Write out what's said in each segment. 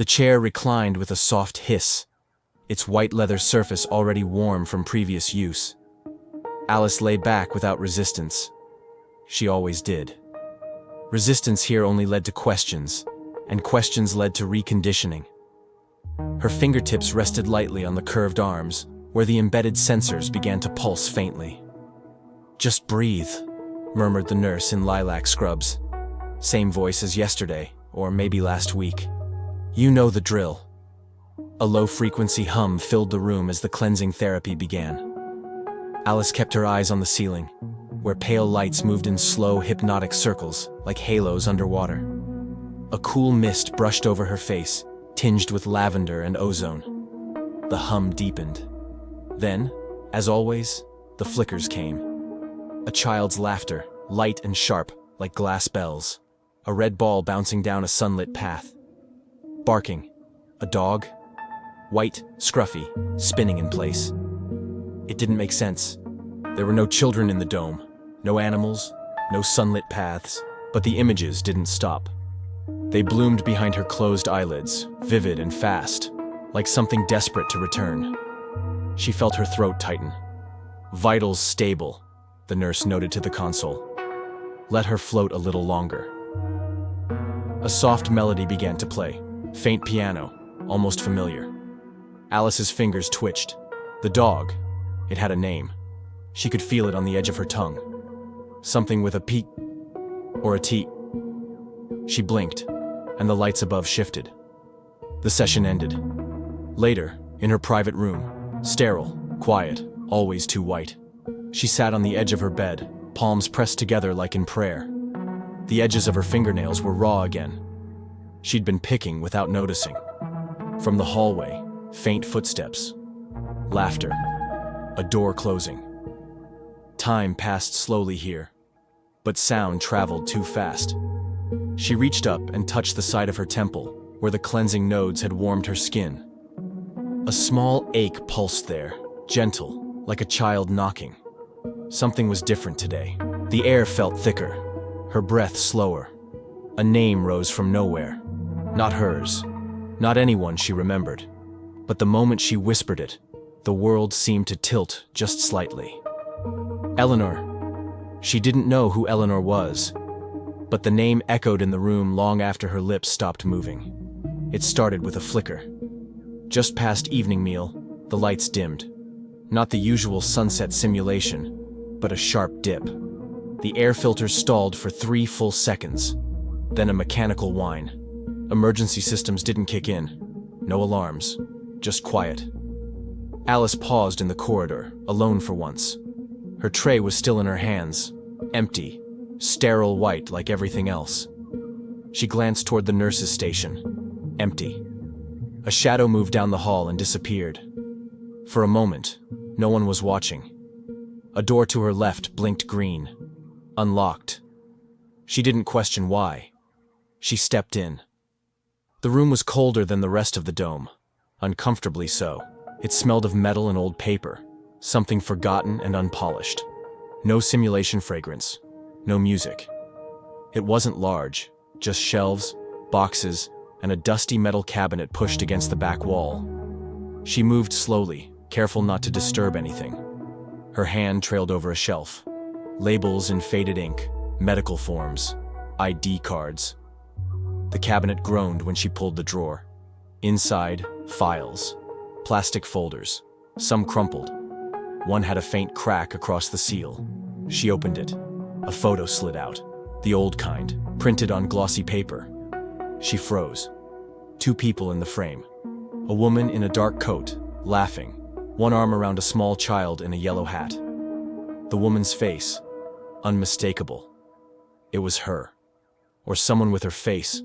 The chair reclined with a soft hiss, its white leather surface already warm from previous use. Alice lay back without resistance. She always did. Resistance here only led to questions, and questions led to reconditioning. Her fingertips rested lightly on the curved arms, where the embedded sensors began to pulse faintly. "Just breathe," murmured the nurse in lilac scrubs. Same voice as yesterday, or maybe last week. "You know the drill." A low-frequency hum filled the room as the cleansing therapy began. Alice kept her eyes on the ceiling, where pale lights moved in slow, hypnotic circles, like halos underwater. A cool mist brushed over her face, tinged with lavender and ozone. The hum deepened. Then, as always, the flickers came. A child's laughter, light and sharp, like glass bells. A red ball bouncing down a sunlit path. Barking. A dog. White, scruffy, spinning in place. It didn't make sense. There were no children in the dome, no animals, no sunlit paths, but the images didn't stop. They bloomed behind her closed eyelids, vivid and fast, like something desperate to return. She felt her throat tighten. "Vitals stable," the nurse noted to the console. "Let her float a little longer." A soft melody began to play, faint piano, almost familiar. Alice's fingers twitched. The dog, it had a name. She could feel it on the edge of her tongue. Something with a peak or a T. She blinked, and the lights above shifted. The session ended. Later, in her private room, sterile, quiet, always too white. She sat on the edge of her bed, palms pressed together like in prayer. The edges of her fingernails were raw again. She'd been picking without noticing. From the hallway, faint footsteps. Laughter. A door closing. Time passed slowly here, but sound traveled too fast. She reached up and touched the side of her temple, where the cleansing nodes had warmed her skin. A small ache pulsed there, gentle, like a child knocking. Something was different today. The air felt thicker, her breath slower. A name rose from nowhere. Not hers, not anyone she remembered. But the moment she whispered it, the world seemed to tilt just slightly. Eleanor. She didn't know who Eleanor was, but the name echoed in the room long after her lips stopped moving. It started with a flicker. Just past evening meal, the lights dimmed. Not the usual sunset simulation, but a sharp dip. The air filters stalled for 3 full seconds, then a mechanical whine. Emergency systems didn't kick in. No alarms, just quiet. Alice paused in the corridor, alone for once. Her tray was still in her hands, empty, sterile white like everything else. She glanced toward the nurse's station, empty. A shadow moved down the hall and disappeared. For a moment, no one was watching. A door to her left blinked green, unlocked. She didn't question why. She stepped in. The room was colder than the rest of the dome, uncomfortably so. It smelled of metal and old paper, something forgotten and unpolished. No simulation fragrance, no music. It wasn't large, just shelves, boxes, and a dusty metal cabinet pushed against the back wall. She moved slowly, careful not to disturb anything. Her hand trailed over a shelf. Labels in faded ink, medical forms, ID cards. The cabinet groaned when she pulled the drawer. Inside, files. Plastic folders, some crumpled. One had a faint crack across the seal. She opened it. A photo slid out, the old kind, printed on glossy paper. She froze. 2 people in the frame. A woman in a dark coat, laughing, one arm around a small child in a yellow hat. The woman's face, unmistakable. It was her, or someone with her face,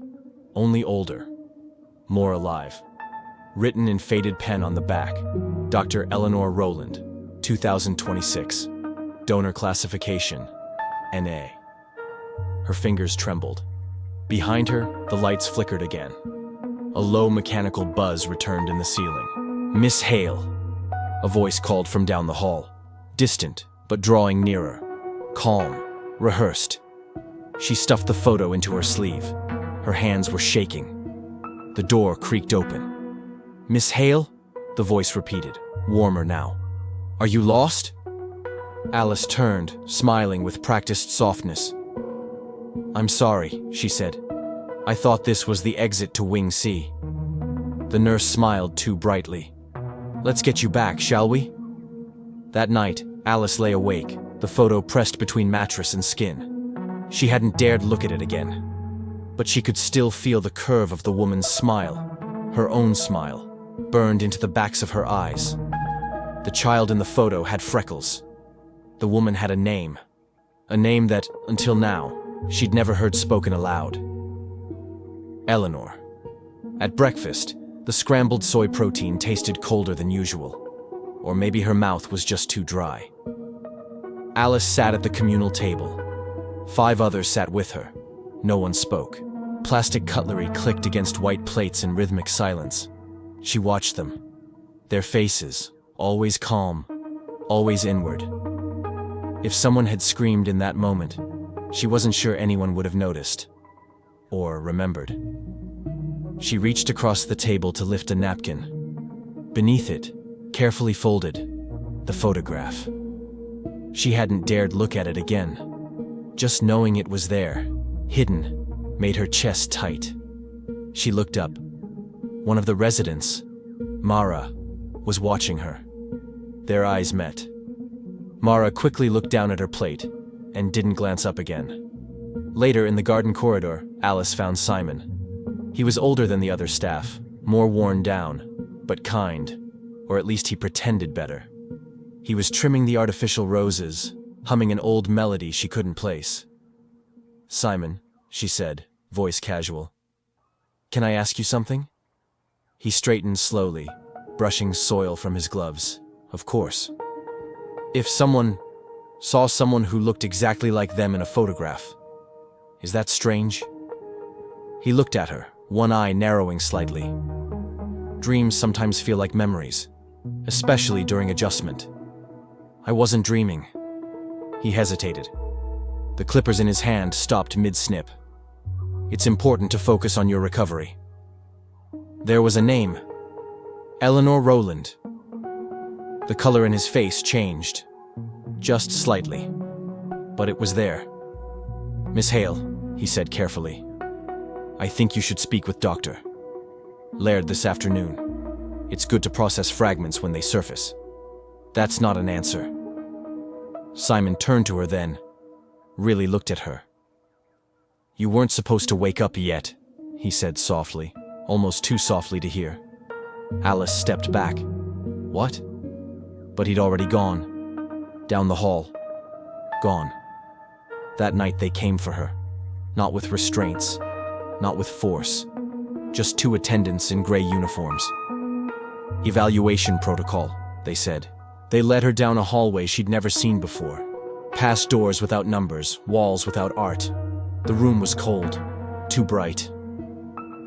only older, more alive. Written in faded pen on the back, Dr. Eleanor Rowland, 2026. Donor classification, NA. Her fingers trembled. Behind her, the lights flickered again. A low mechanical buzz returned in the ceiling. "Miss Hale," a voice called from down the hall. Distant, but drawing nearer. Calm, rehearsed. She stuffed the photo into her sleeve. Her hands were shaking. The door creaked open. "Miss Hale?" the voice repeated, warmer now. "Are you lost?" Alice turned, smiling with practiced softness. "I'm sorry," she said. "I thought this was the exit to Wing C." The nurse smiled too brightly. "Let's get you back, shall we?" That night, Alice lay awake, the photo pressed between mattress and skin. She hadn't dared look at it again. But she could still feel the curve of the woman's smile, her own smile, burned into the backs of her eyes. The child in the photo had freckles. The woman had a name that, until now, she'd never heard spoken aloud. Eleanor. At breakfast, the scrambled soy protein tasted colder than usual. Or maybe her mouth was just too dry. Alice sat at the communal table. 5 others sat with her. No one spoke. Plastic cutlery clicked against white plates in rhythmic silence. She watched them. Their faces, always calm, always inward. If someone had screamed in that moment, she wasn't sure anyone would have noticed. Or remembered. She reached across the table to lift a napkin. Beneath it, carefully folded, the photograph. She hadn't dared look at it again. Just knowing it was there, hidden, made her chest tight. She looked up. One of the residents, Mara, was watching her. Their eyes met. Mara quickly looked down at her plate and didn't glance up again. Later in the garden corridor, Alice found Simon. He was older than the other staff, more worn down, but kind, or at least he pretended better. He was trimming the artificial roses, humming an old melody she couldn't place. "Simon," she said, voice casual. "Can I ask you something?" He straightened slowly, brushing soil from his gloves. "Of course." "If someone saw someone who looked exactly like them in a photograph, is that strange?" He looked at her, one eye narrowing slightly. "Dreams sometimes feel like memories, especially during adjustment." "I wasn't dreaming." He hesitated. The clippers in his hand stopped mid-snip. "It's important to focus on your recovery." There was a name. Eleanor Rowland. The color in his face changed. Just slightly. But it was there. "Miss Hale," he said carefully. "I think you should speak with Dr. Laird this afternoon. It's good to process fragments when they surface." "That's not an answer." Simon turned to her then, really looked at her. "You weren't supposed to wake up yet," he said softly, almost too softly to hear. Alice stepped back. "What?" But he'd already gone. Down the hall. Gone. That night they came for her. Not with restraints. Not with force. Just 2 attendants in gray uniforms. "Evaluation protocol," they said. They led her down a hallway she'd never seen before. Past doors without numbers, walls without art. The room was cold. Too bright.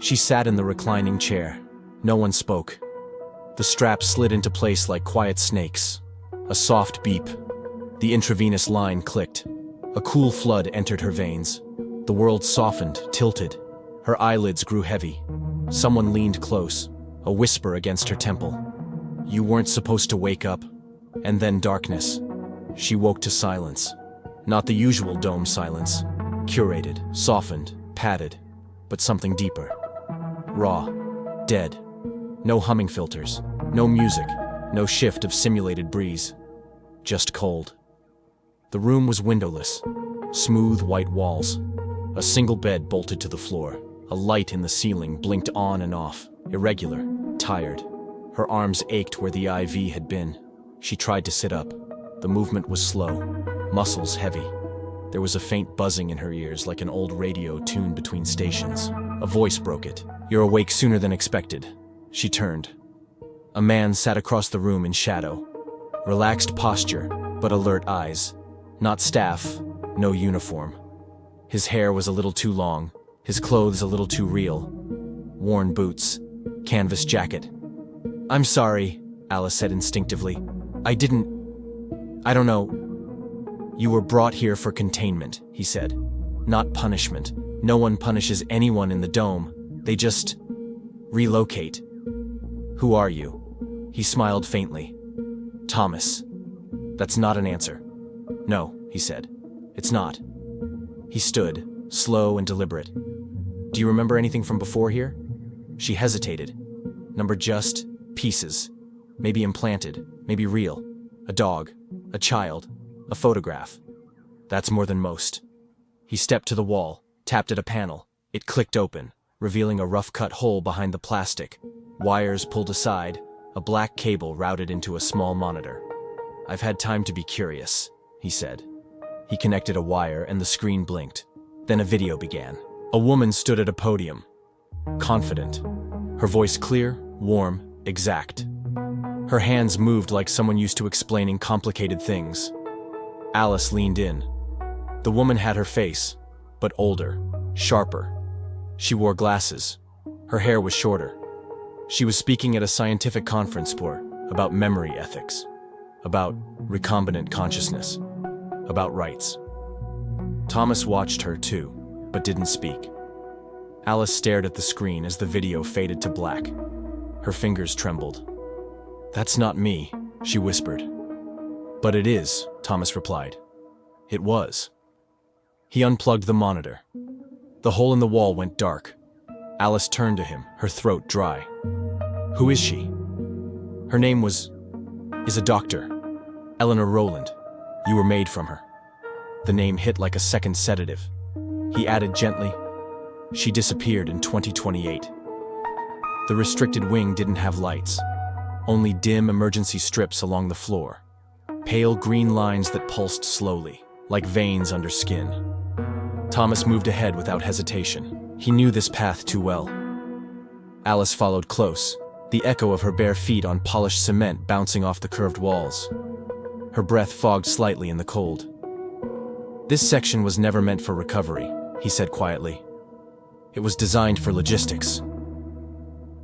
She sat in the reclining chair. No one spoke. The straps slid into place like quiet snakes. A soft beep. The intravenous line clicked. A cool flood entered her veins. The world softened, tilted. Her eyelids grew heavy. Someone leaned close, a whisper against her temple. "You weren't supposed to wake up." And then darkness. She woke to silence. Not the usual dome silence. Curated, softened, padded, but something deeper. Raw. Dead. No humming filters. No music. No shift of simulated breeze. Just cold. The room was windowless. Smooth white walls. A single bed bolted to the floor. A light in the ceiling blinked on and off. Irregular. Tired. Her arms ached where the IV had been. She tried to sit up. The movement was slow. Muscles heavy. There was a faint buzzing in her ears like an old radio tuned between stations. A voice broke it. "You're awake sooner than expected." She turned. A man sat across the room in shadow. Relaxed posture, but alert eyes. Not staff, no uniform. His hair was a little too long, his clothes a little too real. Worn boots, canvas jacket. "I'm sorry," Alice said instinctively. I don't know." "You were brought here for containment," he said. "Not punishment. No one punishes anyone in the dome. They just..." Relocate. Who are you? He smiled faintly. Thomas. That's not an answer. No, he said. It's not. He stood, slow and deliberate. Do you remember anything from before here? She hesitated. Numbered just pieces. Maybe implanted, maybe real. A dog, a child, a photograph. That's more than most. He stepped to the wall, tapped at a panel. It clicked open, revealing a rough-cut hole behind the plastic. Wires pulled aside, a black cable routed into a small monitor. I've had time to be curious, he said. He connected a wire and the screen blinked. Then a video began. A woman stood at a podium, confident. Her voice clear, warm, exact. Her hands moved like someone used to explaining complicated things. Alice leaned in. The woman had her face, but older, sharper. She wore glasses. Her hair was shorter. She was speaking at a scientific conference about memory ethics, about recombinant consciousness, about rights. Thomas watched her too, but didn't speak. Alice stared at the screen as the video faded to black. Her fingers trembled. That's not me, she whispered. But it is, Thomas replied. It was. He unplugged the monitor. The hole in the wall went dark. Alice turned to him, her throat dry. Who is she? Her name is a doctor. Eleanor Rowland. You were made from her. The name hit like a second sedative. He added gently, she disappeared in 2028. The restricted wing didn't have lights, only dim emergency strips along the floor. Pale green lines that pulsed slowly, like veins under skin. Thomas moved ahead without hesitation. He knew this path too well. Alice followed close, the echo of her bare feet on polished cement bouncing off the curved walls. Her breath fogged slightly in the cold. This section was never meant for recovery, he said quietly. It was designed for logistics.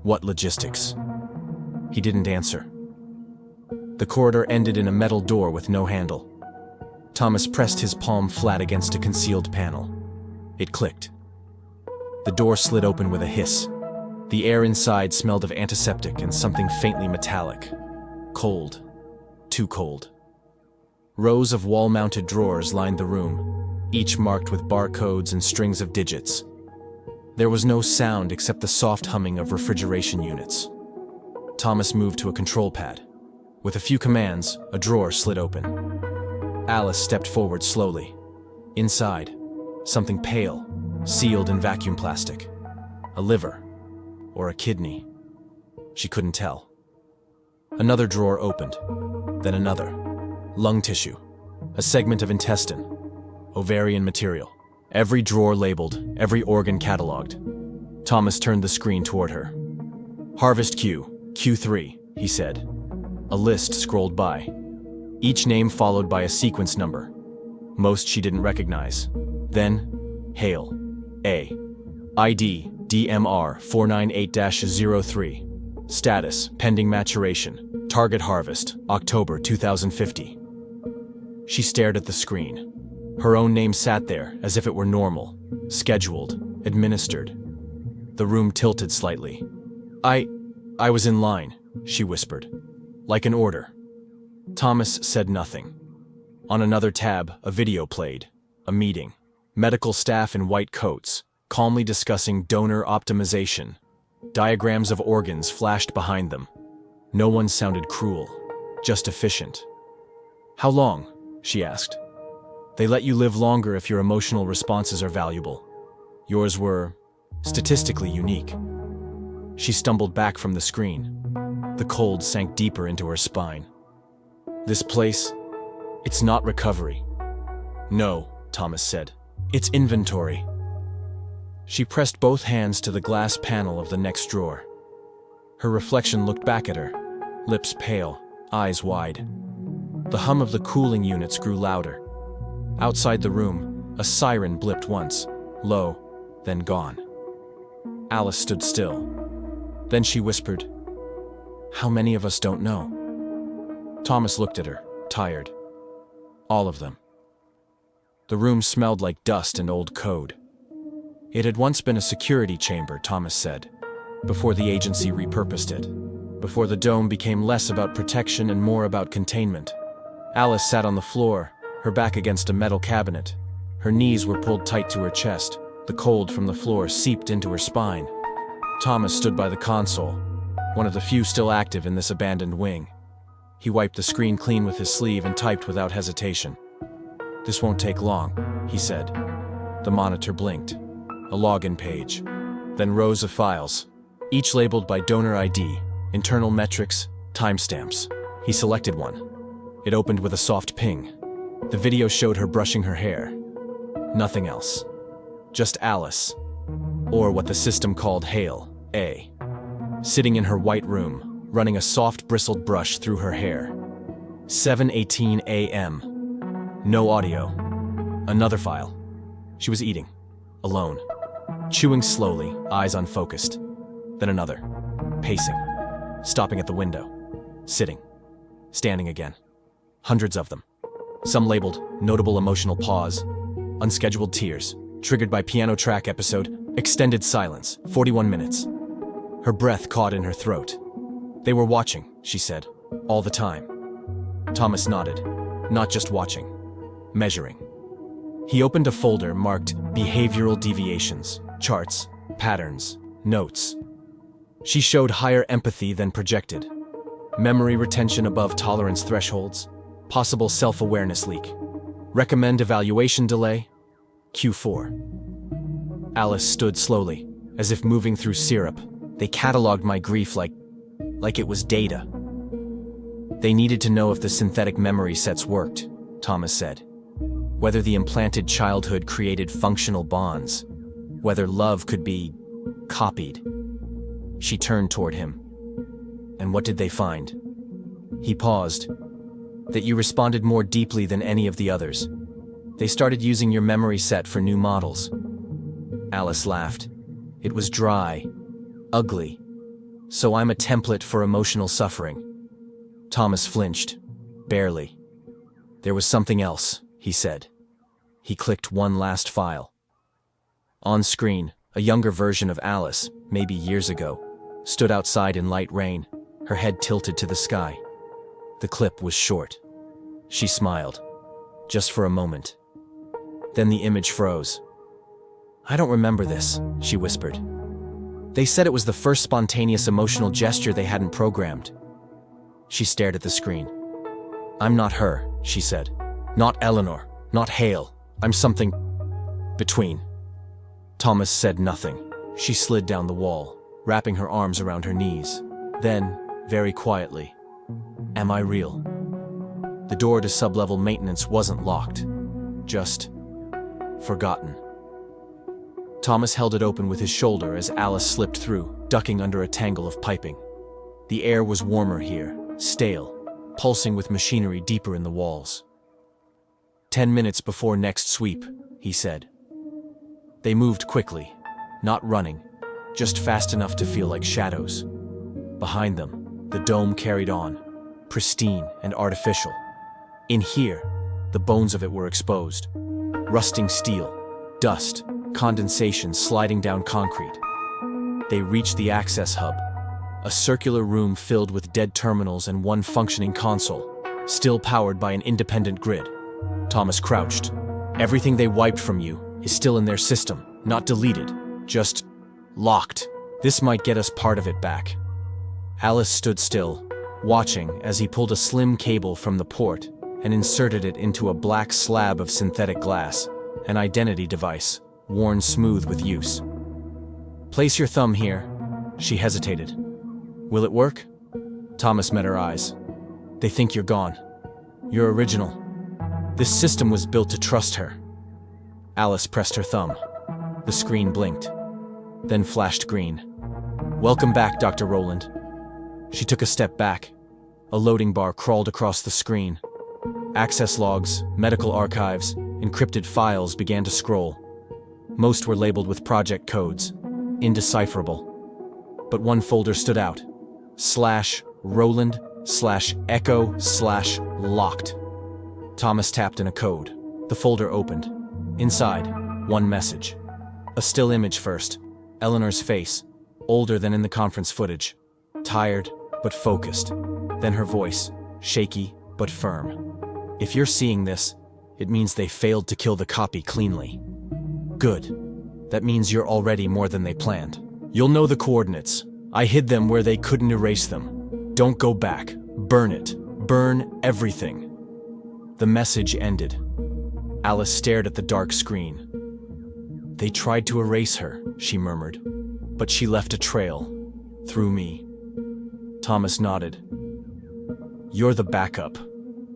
What logistics? He didn't answer. The corridor ended in a metal door with no handle. Thomas pressed his palm flat against a concealed panel. It clicked. The door slid open with a hiss. The air inside smelled of antiseptic and something faintly metallic. Cold. Too cold. Rows of wall-mounted drawers lined the room, each marked with barcodes and strings of digits. There was no sound except the soft humming of refrigeration units. Thomas moved to a control pad. With a few commands, a drawer slid open. Alice stepped forward slowly. Inside, something pale, sealed in vacuum plastic. A liver, or a kidney. She couldn't tell. Another drawer opened, then another. Lung tissue, a segment of intestine, ovarian material. Every drawer labeled, every organ cataloged. Thomas turned the screen toward her. Harvest Q, Q3, he said. A list scrolled by. Each name followed by a sequence number. Most she didn't recognize. Then, Hale, A. ID, DMR 498-03. Status, pending maturation. Target harvest, October 2050. She stared at the screen. Her own name sat there as if it were normal, scheduled, administered. The room tilted slightly. I was in line, she whispered. Like an order. Thomas said nothing. On another tab, a video played. A meeting. Medical staff in white coats, calmly discussing donor optimization. Diagrams of organs flashed behind them. No one sounded cruel, just efficient. How long? She asked. They let you live longer if your emotional responses are valuable. Yours were statistically unique. She stumbled back from the screen. The cold sank deeper into her spine. This place, it's not recovery. No, Thomas said. It's inventory. She pressed both hands to the glass panel of the next drawer. Her reflection looked back at her, lips pale, eyes wide. The hum of the cooling units grew louder. Outside the room, a siren blipped once, low, then gone. Alice stood still. Then she whispered, "How many of us don't know?" Thomas looked at her, tired. All of them. The room smelled like dust and old code. It had once been a security chamber, Thomas said. before the agency repurposed it, before the dome became less about protection and more about containment. Alice sat on the floor, her back against a metal cabinet. Her knees were pulled tight to her chest. The cold from the floor seeped into her spine. Thomas stood by the console, one of the few still active in this abandoned wing. He wiped the screen clean with his sleeve and typed without hesitation. "This won't take long," he said. The monitor blinked. A login page. Then rows of files, each labeled by donor ID, internal metrics, timestamps. He selected one. It opened with a soft ping. The video showed her brushing her hair. Nothing else. Just Alice, or what the system called Hale, A, sitting in her white room, running a soft bristled brush through her hair. 7:18 a.m. No audio. Another file. She was eating, alone, chewing slowly, eyes unfocused. Then another, pacing, stopping at the window, sitting, standing again. Hundreds of them. Some labeled notable emotional pause, unscheduled tears, triggered by piano track episode, extended silence, 41 minutes. Her breath caught in her throat. They were watching, she said, all the time. Thomas nodded. Not just watching, measuring. He opened a folder marked behavioral deviations, charts, patterns, notes. She showed higher empathy than projected. Memory retention above tolerance thresholds, possible self-awareness leak. Recommend evaluation delay, Q4. Alice stood slowly, as if moving through syrup. They cataloged my grief like it was data. They needed to know if the synthetic memory sets worked, Thomas said. Whether the implanted childhood created functional bonds. Whether love could be copied. She turned toward him. And what did they find? He paused. That you responded more deeply than any of the others. They started using your memory set for new models. Alice laughed. It was dry, ugly. So I'm a template for emotional suffering. Thomas flinched. Barely. There was something else, he said. He clicked one last file. On screen, a younger version of Alice, maybe years ago, stood outside in light rain, her head tilted to the sky. The clip was short. She smiled. Just for a moment. Then the image froze. I don't remember this, she whispered. They said it was the first spontaneous emotional gesture they hadn't programmed. She stared at the screen. I'm not her, she said. Not Eleanor, not Hale. I'm something between. Thomas said nothing. She slid down the wall, wrapping her arms around her knees. Then, very quietly, am I real? The door to sub-level maintenance wasn't locked. Just forgotten. Thomas held it open with his shoulder as Alice slipped through, ducking under a tangle of piping. The air was warmer here, stale, pulsing with machinery deeper in the walls. 10 minutes before next sweep, he said. They moved quickly, not running, just fast enough to feel like shadows. Behind them, the dome carried on, pristine and artificial. In here, the bones of it were exposed. Rusting steel, dust, condensation sliding down concrete. They reached the access hub, a circular room filled with dead terminals and one functioning console, still powered by an independent grid. Thomas crouched. Everything they wiped from you is still in their system, not deleted, just locked. This might get us part of it back. Alice stood still, watching as he pulled a slim cable from the port and inserted it into a black slab of synthetic glass, an identity device, worn smooth with use. Place your thumb here. She hesitated. Will it work? Thomas met her eyes. They think you're gone. You're original. This system was built to trust her. Alice pressed her thumb. The screen blinked, then flashed green. Welcome back, Dr. Rowland. She took a step back. A loading bar crawled across the screen. Access logs, medical archives, encrypted files began to scroll. Most were labeled with project codes, indecipherable. But one folder stood out. /Roland/Echo/locked. Thomas tapped in a code. The folder opened. Inside, one message. A still image first. Eleanor's face. older than in the conference footage, tired but focused. Then her voice, shaky but firm. "If you're seeing this, it means they failed to kill the copy cleanly." "Good. That means you're already more than they planned. You'll know the coordinates. I hid them where they couldn't erase them. Don't go back. Burn it. Burn everything." The message ended. Alice stared at the dark screen. "They tried to erase her," she murmured, "but she left a trail. Through me." Thomas nodded. "You're the backup.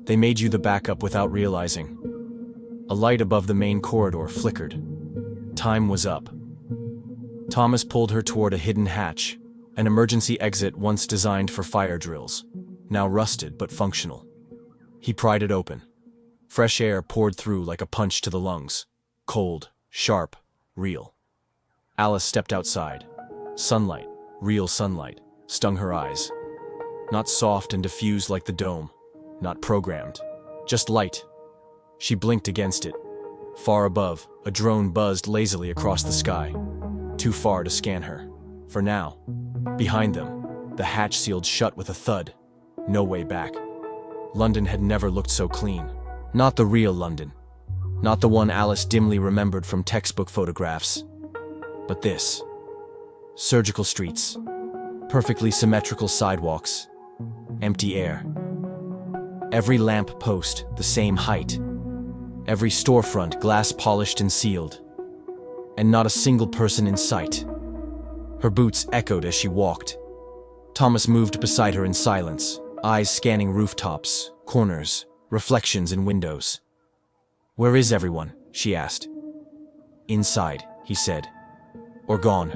They made you the backup without realizing." A light above the main corridor flickered. Time was up. Thomas pulled her toward a hidden hatch, an emergency exit once designed for fire drills, now rusted but functional. He pried it open. Fresh air poured through like a punch to the lungs. Cold, sharp, real. Alice stepped outside. Sunlight, real sunlight, stung her eyes. Not soft and diffused like the dome, not programmed, just light. She blinked against it. Far above, a drone buzzed lazily across the sky. Too far to scan her. For now. Behind them, the hatch sealed shut with a thud. No way back. London had never looked so clean. Not the real London. Not the one Alice dimly remembered from textbook photographs. But this. Surgical streets. Perfectly symmetrical sidewalks. Empty air. Every lamp post the same height. Every storefront glass polished and sealed. And not a single person in sight. Her boots echoed as she walked. Thomas moved beside her in silence, eyes scanning rooftops, corners, reflections in windows. "Where is everyone?" she asked. "Inside," he said. "Or gone.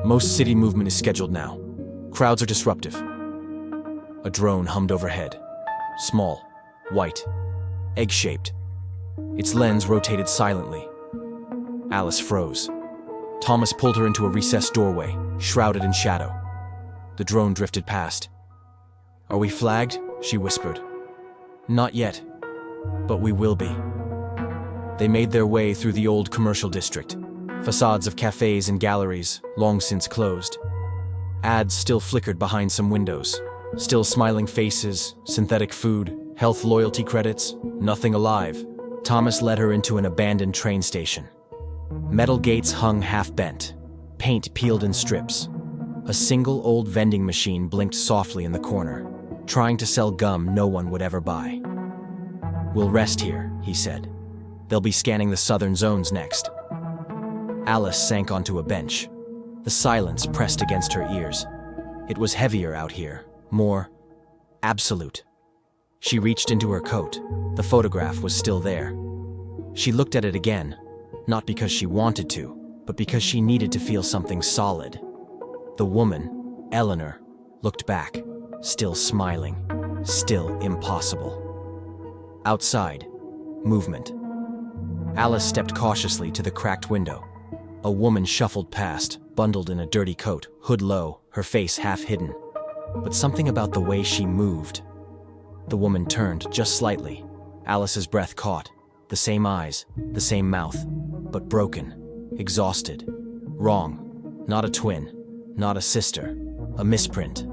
Most city movement is scheduled now. Crowds are disruptive." A drone hummed overhead. Small, white, egg-shaped. Its lens rotated silently. Alice froze. Thomas pulled her into a recessed doorway, shrouded in shadow. The drone drifted past. "Are we flagged?" she whispered. "Not yet, but we will be." They made their way through the old commercial district, facades of cafes and galleries, long since closed. Ads still flickered behind some windows, still smiling faces, synthetic food, health loyalty credits, nothing alive. Thomas led her into an abandoned train station. Metal gates hung half-bent, paint peeled in strips. A single old vending machine blinked softly in the corner, trying to sell gum no one would ever buy. "We'll rest here," he said. "They'll be scanning the southern zones next." Alice sank onto a bench. The silence pressed against her ears. It was heavier out here, more absolute. She reached into her coat. The photograph was still there. She looked at it again, not because she wanted to, but because she needed to feel something solid. The woman, Eleanor, looked back, still smiling, still impossible. Outside, movement. Alice stepped cautiously to the cracked window. A woman shuffled past, bundled in a dirty coat, hood low, her face half hidden. But something about the way she moved. The woman turned just slightly. Alice's breath caught. The same eyes, the same mouth, but broken, exhausted. Wrong. Not a twin, not a sister, a misprint.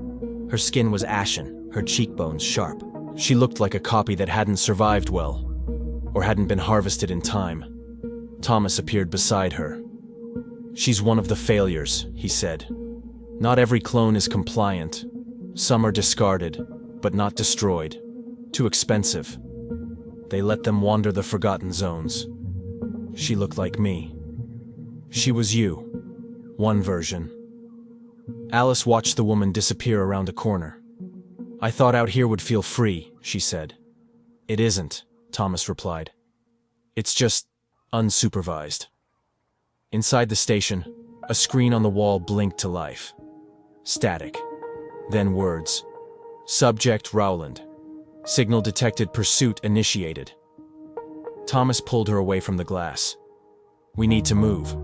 Her skin was ashen, her cheekbones sharp. She looked like a copy that hadn't survived well, or hadn't been harvested in time. Thomas appeared beside her. "She's one of the failures," he said. "Not every clone is compliant. Some are discarded, but not destroyed. Too expensive. They let them wander the forgotten zones. She looked like me. She was you. One version." Alice watched the woman disappear around a corner. "I thought out here would feel free," she said. "It isn't," Thomas replied. "It's just unsupervised." Inside the station, a screen on the wall blinked to life. Static. Then words. "Subject Rowland. Signal detected, pursuit initiated." Thomas pulled her away from the glass. "We need to move."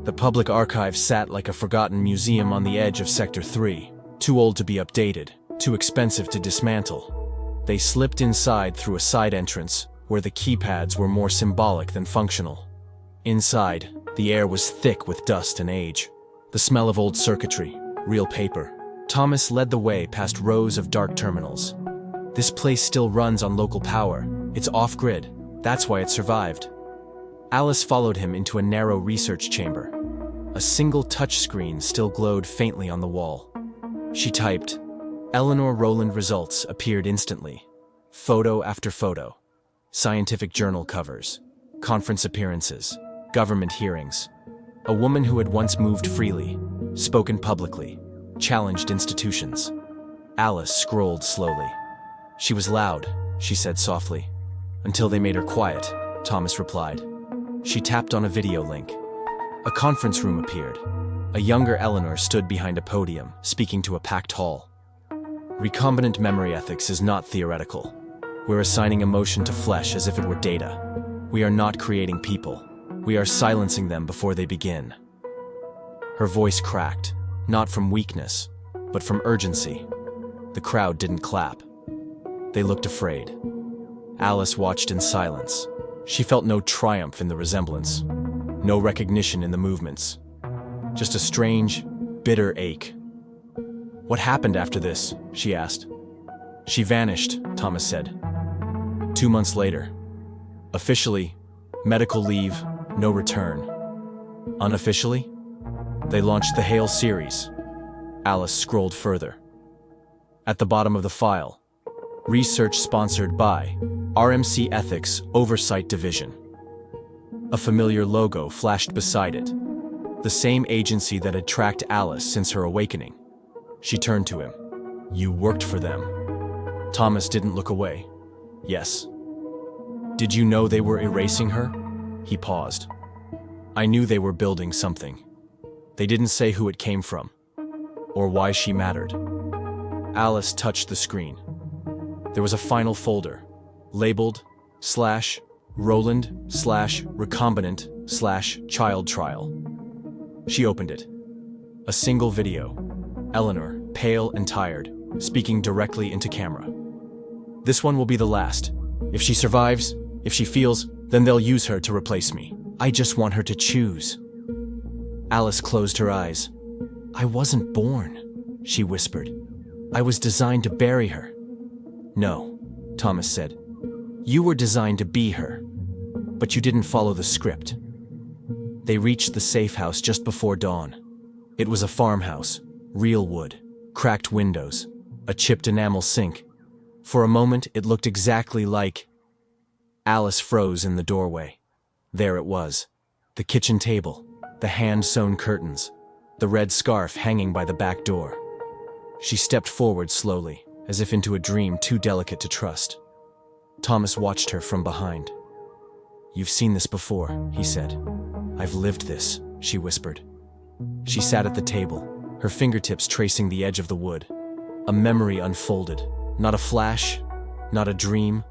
The public archive sat like a forgotten museum on the edge of Sector 3, too old to be updated, too expensive to dismantle. They slipped inside through a side entrance, where the keypads were more symbolic than functional. Inside, the air was thick with dust and age. The smell of old circuitry, real paper. Thomas led the way past rows of dark terminals. This place still runs on local power. It's off-grid. That's why it survived. Alice followed him into a narrow research chamber. A single touchscreen still glowed faintly on the wall. She typed. Eleanor Rowland results appeared instantly. Photo after photo. Scientific journal covers. Conference appearances. Government hearings. A woman who had once moved freely, spoken publicly, challenged institutions. Alice scrolled slowly. She was loud, she said softly. Until they made her quiet, Thomas replied. She tapped on a video link. A conference room appeared. A younger Eleanor stood behind a podium, speaking to a packed hall. Recombinant memory ethics is not theoretical. We're assigning emotion to flesh as if it were data. We are not creating people. We are silencing them before they begin. Her voice cracked, not from weakness, but from urgency. The crowd didn't clap. They looked afraid. Alice watched in silence. She felt no triumph in the resemblance, no recognition in the movements. Just a strange, bitter ache. What happened after this? She asked. She vanished, Thomas said. 2 months later. Officially, medical leave, no return. Unofficially, they launched the Hale series. Alice scrolled further. At the bottom of the file, research sponsored by RMC Ethics Oversight Division. A familiar logo flashed beside it, the same agency that had tracked Alice since her awakening. She turned to him. You worked for them. Thomas didn't look away. Yes. Did you know they were erasing her? He paused. I knew they were building something. They didn't say who it came from, or why she mattered. Alice touched the screen. There was a final folder, labeled /Roland/recombinant/child trial. She opened it. A single video. Eleanor, pale and tired, speaking directly into camera. This one will be the last. If she survives, if she feels, then they'll use her to replace me. I just want her to choose. Alice closed her eyes. I wasn't born, she whispered. I was designed to bury her. No, Thomas said. You were designed to be her, but you didn't follow the script. They reached the safe house just before dawn. It was a farmhouse, real wood, cracked windows, a chipped enamel sink. For a moment, it looked exactly like... Alice froze in the doorway. There it was, the kitchen table, the hand-sewn curtains, the red scarf hanging by the back door. She stepped forward slowly, as if into a dream too delicate to trust. Thomas watched her from behind. You've seen this before, he said. I've lived this, she whispered. She sat at the table, her fingertips tracing the edge of the wood. A memory unfolded, not a flash, not a dream,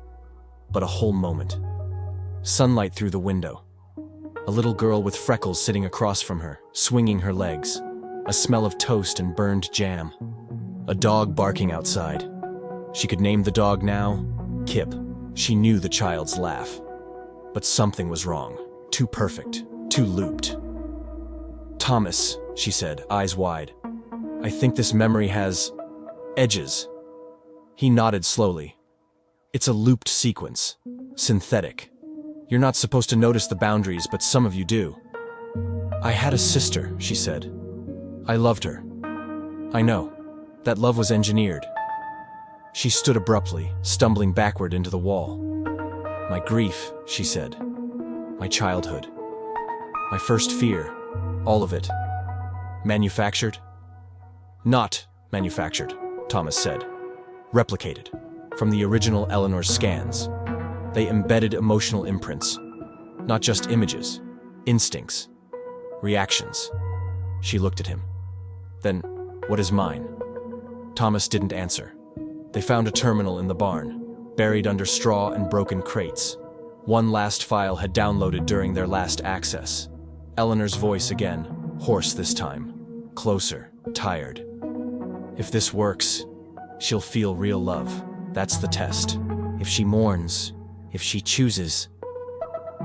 but a whole moment. Sunlight through the window. A little girl with freckles sitting across from her, swinging her legs. A smell of toast and burned jam. A dog barking outside. She could name the dog now, Kip. She knew the child's laugh. But something was wrong. Too perfect, too looped. Thomas, she said, eyes wide. I think this memory has... edges. He nodded slowly. It's a looped sequence. Synthetic. You're not supposed to notice the boundaries, but some of you do. I had a sister, she said. I loved her. I know. That love was engineered. She stood abruptly, stumbling backward into the wall. My grief, she said. My childhood. My first fear. All of it. Manufactured? Not manufactured, Thomas said. Replicated. From the original Eleanor's scans. They embedded emotional imprints. Not just images. Instincts. Reactions. She looked at him. Then, what is mine? Thomas didn't answer. They found a terminal in the barn, buried under straw and broken crates. One last file had downloaded during their last access. Eleanor's voice again, hoarse this time. Closer, tired. If this works, she'll feel real love. That's the test. If she mourns, if she chooses,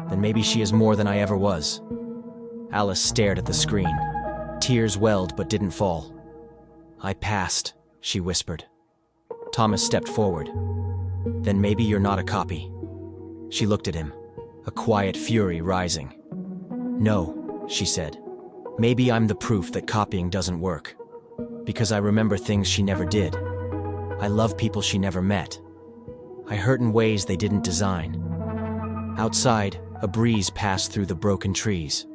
then maybe she is more than I ever was. Alice stared at the screen. tears welled but didn't fall. "I passed," she whispered. Thomas stepped forward. "Then maybe you're not a copy." She looked at him, a quiet fury rising. "No," she said. "Maybe I'm the proof that copying doesn't work. Because I remember things she never did. I love people she never met. I hurt in ways they didn't design." Outside, a breeze passed through the broken trees.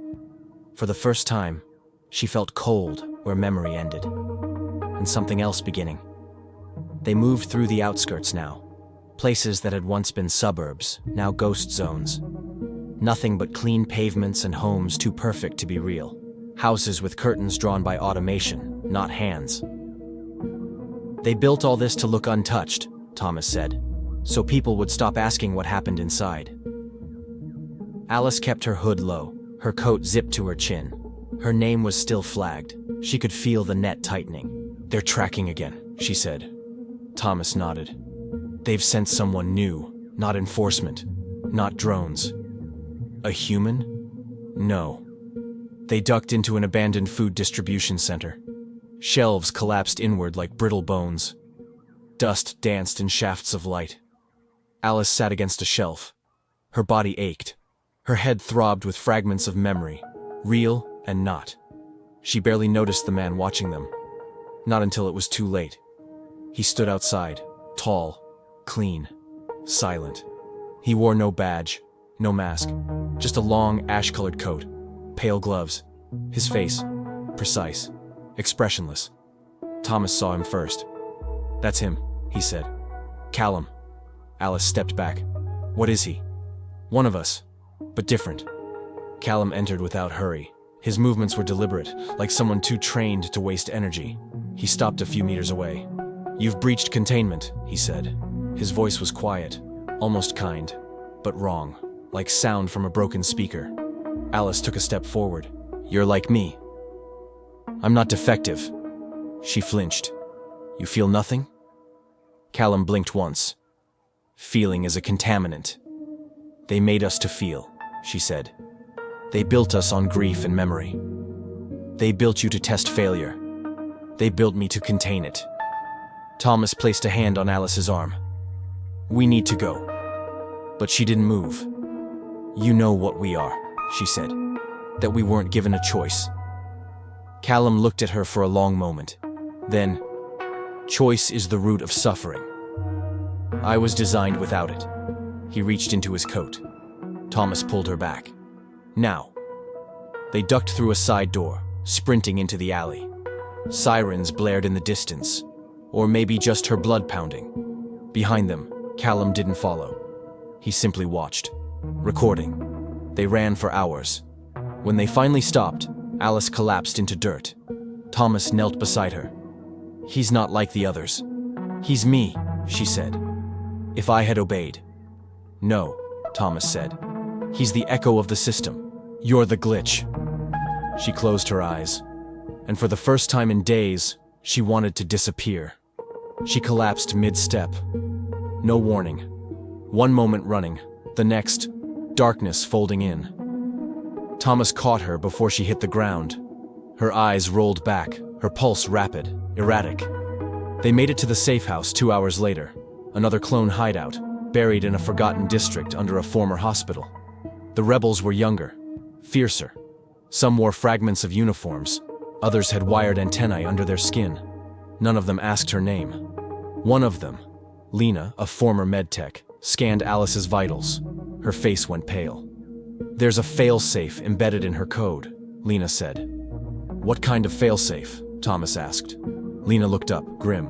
For the first time, she felt cold where memory ended, and something else beginning. They moved through the outskirts now, places that had once been suburbs, now ghost zones. Nothing but clean pavements and homes too perfect to be real. Houses with curtains drawn by automation, not hands. "They built all this to look untouched," Thomas said, "so people would stop asking what happened inside." Alice kept her hood low, her coat zipped to her chin. Her name was still flagged. She could feel the net tightening. "They're tracking again," she said. Thomas nodded. "They've sent someone new, not enforcement, not drones." "A human?" "No." They ducked into an abandoned food distribution center. Shelves collapsed inward like brittle bones. Dust danced in shafts of light. Alice sat against a shelf. Her body ached. Her head throbbed with fragments of memory, real and not. She barely noticed the man watching them. Not until it was too late. He stood outside, tall, clean, silent. He wore no badge, no mask, just a long, ash-colored coat, pale gloves. His face, precise, expressionless. Thomas saw him first. "That's him," he said. "Callum." Alice stepped back. "What is he?" "One of us, but different." Callum entered without hurry. His movements were deliberate, like someone too trained to waste energy. He stopped a few meters away. "You've breached containment," he said. His voice was quiet, almost kind, but wrong, like sound from a broken speaker. Alice took a step forward. "You're like me." "I'm not defective." She flinched. "You feel nothing?" Callum blinked once. "Feeling is a contaminant." "They made us to feel," she said. "They built us on grief and memory. They built you to test failure. They built me to contain it." Thomas placed a hand on Alice's arm. "We need to go." But she didn't move. "You know what we are," she said. "That we weren't given a choice." Callum looked at her for a long moment. Then, "Choice is the root of suffering. I was designed without it." He reached into his coat. Thomas pulled her back. "Now." They ducked through a side door, sprinting into the alley. Sirens blared in the distance, or maybe just her blood pounding. Behind them, Callum didn't follow. He simply watched, recording. They ran for hours. When they finally stopped, Alice collapsed into dirt. Thomas knelt beside her. "He's not like the others. He's me," she said. "If I had obeyed." "No," Thomas said. "He's the echo of the system. You're the glitch." She closed her eyes, and for the first time in days, she wanted to disappear. She collapsed mid-step. No warning. One moment running, the next, darkness folding in. Thomas caught her before she hit the ground. Her eyes rolled back, her pulse rapid, erratic. They made it to the safe house 2 hours later, another clone hideout, buried in a forgotten district under a former hospital. The rebels were younger, fiercer. Some wore fragments of uniforms, others had wired antennae under their skin. None of them asked her name. One of them, Lena, a former medtech, scanned Alice's vitals. Her face went pale. "There's a failsafe embedded in her code," Lena said. "What kind of failsafe?" Thomas asked. Lena looked up, grim.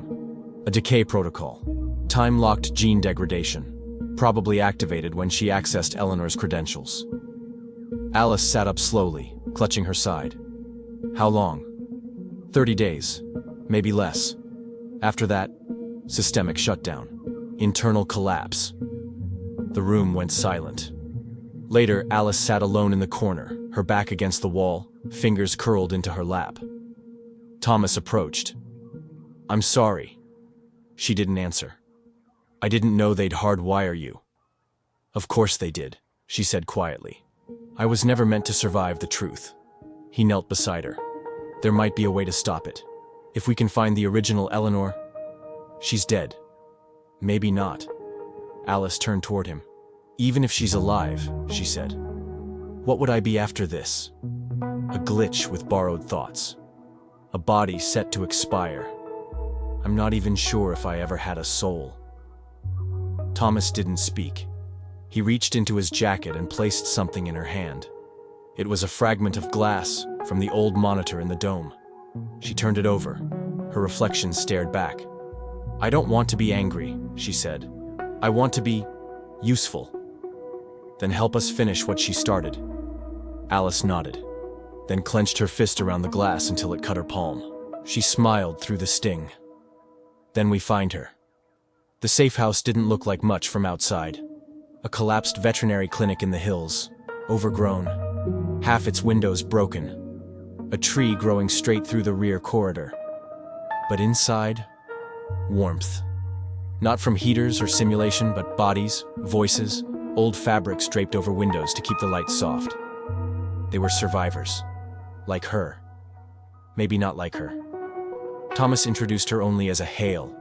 "A decay protocol. Time-locked gene degradation. Probably activated when she accessed Eleanor's credentials." Alice sat up slowly, clutching her side. "How long?" 30 days. Maybe less. After that, systemic shutdown. Internal collapse. The room went silent. Later, Alice sat alone in the corner, her back against the wall, fingers curled into her lap. Thomas approached. "I'm sorry." She didn't answer. "I didn't know they'd hardwire you." "Of course they did," she said quietly. "I was never meant to survive the truth." He knelt beside her. There might be a way to stop it. If we can find the original Eleanor, she's dead. Maybe not. Alice turned toward him. Even if she's alive, she said. What would I be after this? A glitch with borrowed thoughts. A body set to expire. I'm not even sure if I ever had a soul. Thomas didn't speak. He reached into his jacket and placed something in her hand. It was a fragment of glass from the old monitor in the dome. She turned it over. Her reflection stared back. I don't want to be angry, she said. I want to be useful. Then help us finish what she started. Alice nodded, then clenched her fist around the glass until it cut her palm. She smiled through the sting. Then we find her. The safe house didn't look like much from outside. A collapsed veterinary clinic in the hills, overgrown, half its windows broken, a tree growing straight through the rear corridor. But inside, warmth. Not from heaters or simulation, but bodies, voices, old fabrics draped over windows to keep the light soft. They were survivors. Like her. Maybe not like her. Thomas introduced her only as a Hale,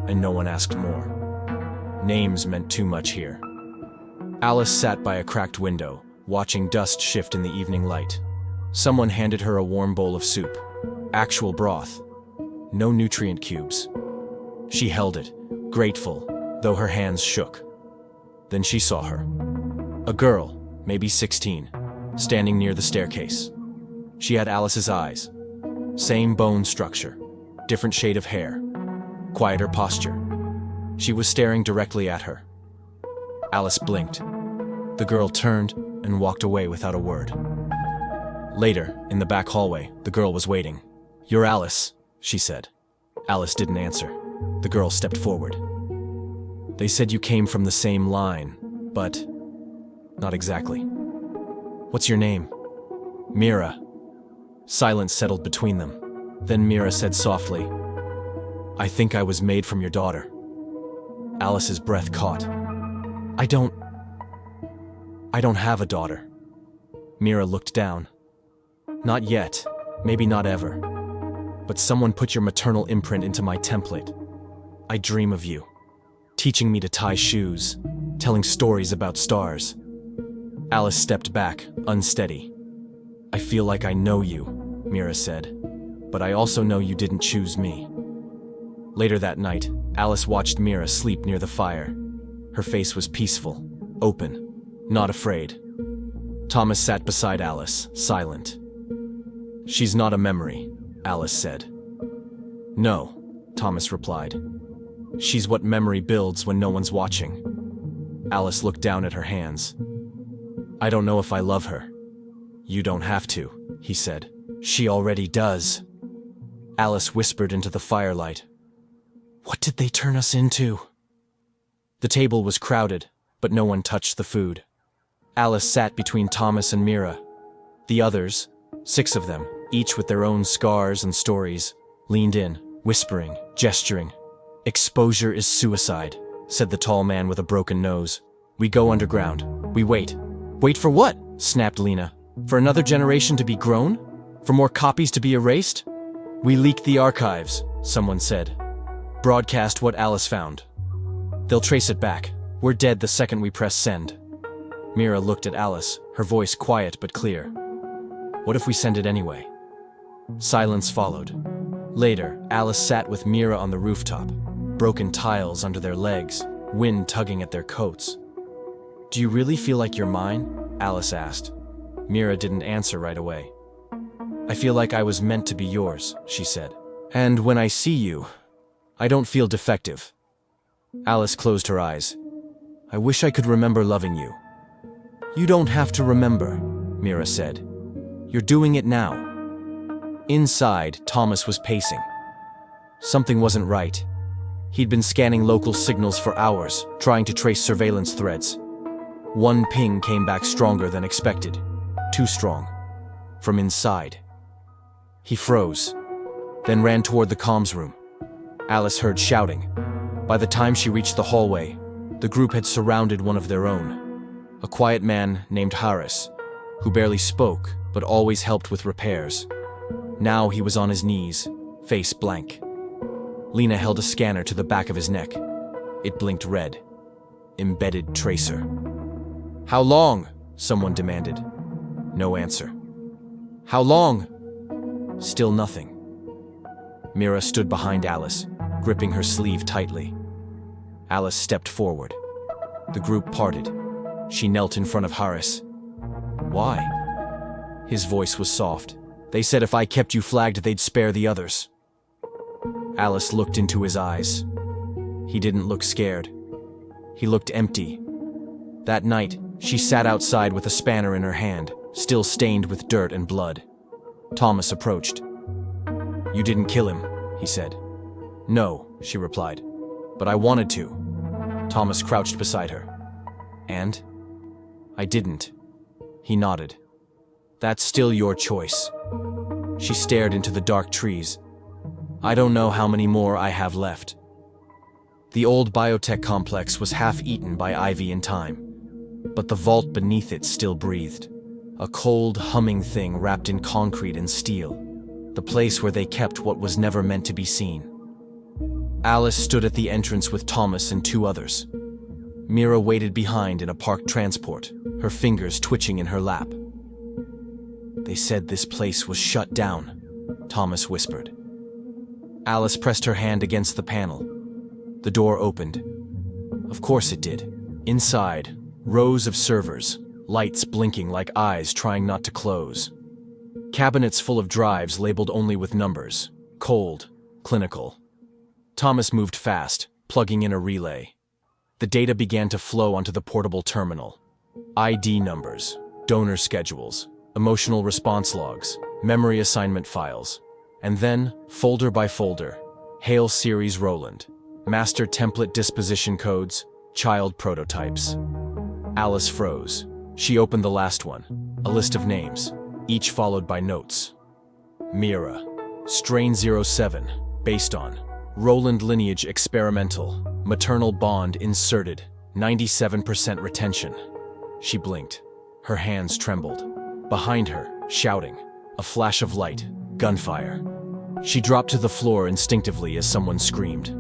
and no one asked more. Names meant too much here. Alice sat by a cracked window, watching dust shift in the evening light. Someone handed her a warm bowl of soup. Actual broth. No nutrient cubes. She held it, grateful, though her hands shook. Then she saw her. A girl, maybe 16, standing near the staircase. She had Alice's eyes. Same bone structure, different shade of hair, quieter posture. She was staring directly at her. Alice blinked. The girl turned and walked away without a word. Later, in the back hallway, the girl was waiting. You're Alice, she said. Alice didn't answer. The girl stepped forward. They said you came from the same line, but not exactly. What's your name? Mira. Silence settled between them. Then Mira said softly, I think I was made from your daughter. Alice's breath caught. I don't have a daughter. Mira looked down. Not yet, maybe not ever. But someone put your maternal imprint into my template. I dream of you, teaching me to tie shoes, telling stories about stars. Alice stepped back, unsteady. I feel like I know you, Mira said, but I also know you didn't choose me. Later that night, Alice watched Mira sleep near the fire. Her face was peaceful, open, not afraid. Thomas sat beside Alice, silent. She's not a memory, Alice said. No, Thomas replied. She's what memory builds when no one's watching. Alice looked down at her hands. I don't know if I love her. You don't have to, he said. She already does. Alice whispered into the firelight. What did they turn us into? The table was crowded, but no one touched the food. Alice sat between Thomas and Mira. The others, 6 of them, each with their own scars and stories, leaned in, whispering, gesturing. Exposure is suicide, said the tall man with a broken nose. We go underground. We wait. Wait for what? Snapped Lena. For another generation to be grown? For more copies to be erased? We leak the archives, someone said. Broadcast what Alice found. They'll trace it back. We're dead the second we press send. Mira looked at Alice, her voice quiet but clear. What if we send it anyway? Silence followed. Later, Alice sat with Mira on the rooftop, broken tiles under their legs, wind tugging at their coats. Do you really feel like you're mine? Alice asked. Mira didn't answer right away. I feel like I was meant to be yours, she said. And when I see you, I don't feel defective. Alice closed her eyes. I wish I could remember loving you. You don't have to remember, Mira said. You're doing it now. Inside, Thomas was pacing. Something wasn't right. He'd been scanning local signals for hours, trying to trace surveillance threads. One ping came back stronger than expected. Too strong. From inside. He froze, then ran toward the comms room. Alice heard shouting. By the time she reached the hallway, the group had surrounded one of their own. A quiet man named Harris, who barely spoke but always helped with repairs. Now he was on his knees, face blank. Lena held a scanner to the back of his neck. It blinked red. Embedded tracer. "How long?" someone demanded. No answer. "How long?" Still nothing. Mira stood behind Alice, gripping her sleeve tightly. Alice stepped forward. The group parted. She knelt in front of Harris. "Why?" His voice was soft. "They said if I kept you flagged, they'd spare the others." Alice looked into his eyes. He didn't look scared. He looked empty. That night, she sat outside with a spanner in her hand, still stained with dirt and blood. Thomas approached. "You didn't kill him," he said. "No," she replied, "but I wanted to." Thomas crouched beside her. "And?" "I didn't." He nodded. "That's still your choice." She stared into the dark trees. "I don't know how many more I have left." The old biotech complex was half-eaten by ivy and time, but the vault beneath it still breathed. A cold, humming thing wrapped in concrete and steel. The place where they kept what was never meant to be seen. Alice stood at the entrance with Thomas and two others. Mira waited behind in a parked transport, her fingers twitching in her lap. "They said this place was shut down," Thomas whispered. Alice pressed her hand against the panel. The door opened. Of course it did. Inside, rows of servers, lights blinking like eyes trying not to close. Cabinets full of drives labeled only with numbers. Cold, clinical. Thomas moved fast, plugging in a relay. The data began to flow onto the portable terminal. ID numbers, donor schedules, emotional response logs, memory assignment files. And then, folder by folder, Hail Series Roland, master template disposition codes, child prototypes. Alice froze. She opened the last one, a list of names, each followed by notes. Mira, strain 07, based on, Roland lineage experimental, maternal bond inserted, 97% retention. She blinked. Her hands trembled. Behind her, shouting, a flash of light, gunfire. She dropped to the floor instinctively as someone screamed.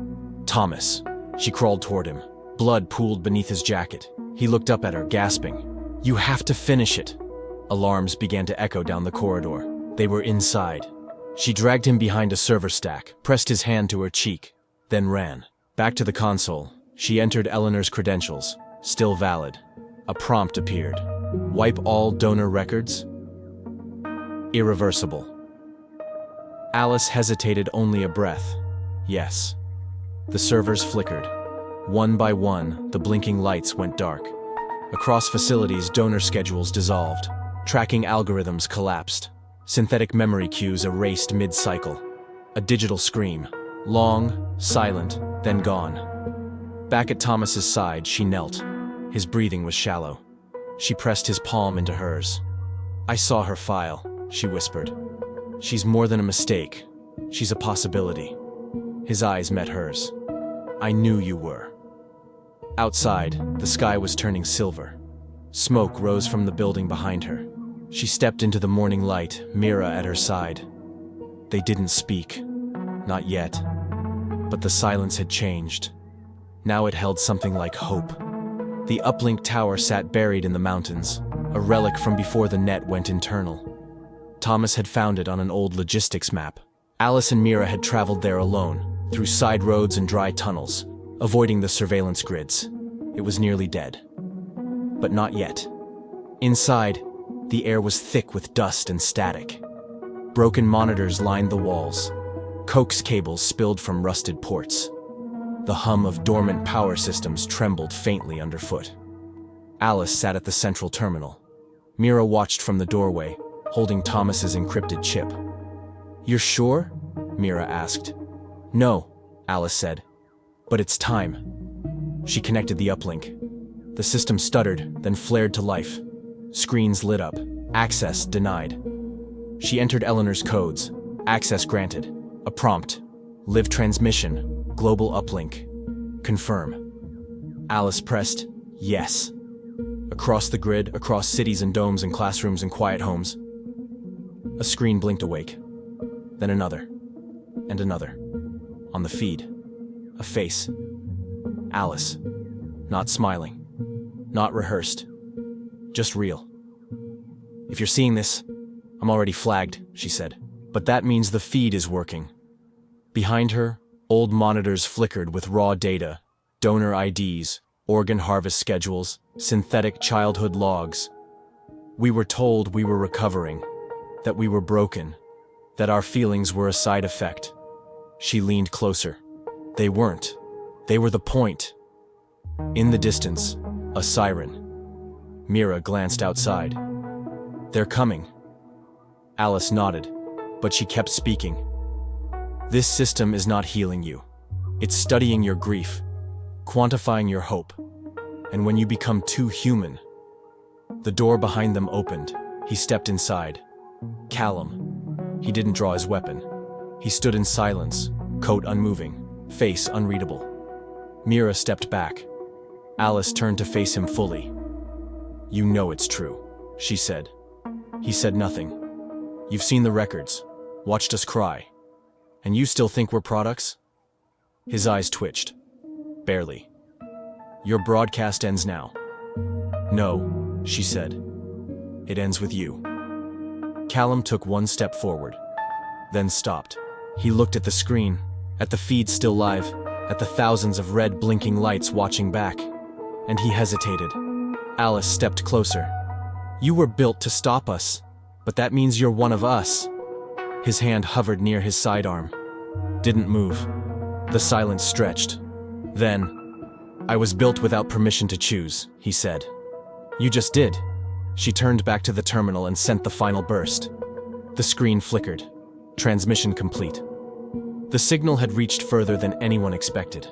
"Thomas." She crawled toward him. Blood pooled beneath his jacket. He looked up at her, gasping. "You have to finish it." Alarms began to echo down the corridor. They were inside. She dragged him behind a server stack, pressed his hand to her cheek, then ran. Back to the console, she entered Eleanor's credentials, still valid. A prompt appeared. "Wipe all donor records?" Irreversible. Alice hesitated only a breath. Yes. The servers flickered. One by one, the blinking lights went dark. Across facilities, donor schedules dissolved. Tracking algorithms collapsed. Synthetic memory cues erased mid-cycle. A digital scream. Long, silent, then gone. Back at Thomas's side, she knelt. His breathing was shallow. She pressed his palm into hers. "I saw her file," she whispered. "She's more than a mistake. She's a possibility." His eyes met hers. "I knew you were." Outside, the sky was turning silver. Smoke rose from the building behind her. She stepped into the morning light, Mira at her side. They didn't speak. Not yet. But the silence had changed. Now it held something like hope. The uplink tower sat buried in the mountains, a relic from before the net went internal. Thomas had found it on an old logistics map. Alice and Mira had traveled there alone, through side roads and dry tunnels, avoiding the surveillance grids. It was nearly dead. But not yet. Inside, the air was thick with dust and static. Broken monitors lined the walls. Coax cables spilled from rusted ports. The hum of dormant power systems trembled faintly underfoot. Alice sat at the central terminal. Mira watched from the doorway, holding Thomas's encrypted chip. "You're sure?" Mira asked. "No," Alice said. "But it's time." She connected the uplink. The system stuttered, then flared to life. Screens lit up. Access denied. She entered Eleanor's codes. Access granted. A prompt. Live transmission. Global uplink. Confirm. Alice pressed yes. Across the grid, across cities and domes and classrooms and quiet homes. A screen blinked awake. then another, and another. On the feed, a face. Alice. Not smiling. Not rehearsed. Just real. "If you're seeing this, I'm already flagged," she said. "But that means the feed is working." Behind her, old monitors flickered with raw data, donor IDs, organ harvest schedules, synthetic childhood logs. "We were told we were recovering, that we were broken, that our feelings were a side effect." She leaned closer. They weren't. They were the point. In the distance, a siren. Mira glanced outside. "They're coming." Alice nodded, but she kept speaking. "This system is not healing you. It's studying your grief, quantifying your hope. And when you become too human..." The door behind them opened. He stepped inside. Callum. He didn't draw his weapon. He stood in silence, coat unmoving, face unreadable. Mira stepped back. Alice turned to face him fully. "You know it's true," she said. He said nothing. "You've seen the records, watched us cry. And you still think we're products?" His eyes twitched. "Barely. Your broadcast ends now." "No," she said. "It ends with you." Callum took one step forward, then stopped. He looked at the screen, at the feed still live, at the thousands of red blinking lights watching back, and he hesitated. Alice stepped closer. "You were built to stop us, but that means you're one of us." His hand hovered near his sidearm. Didn't move. The silence stretched. Then, "I was built without permission to choose," he said. "You just did." She turned back to the terminal and sent the final burst. The screen flickered. Transmission complete. The signal had reached further than anyone expected.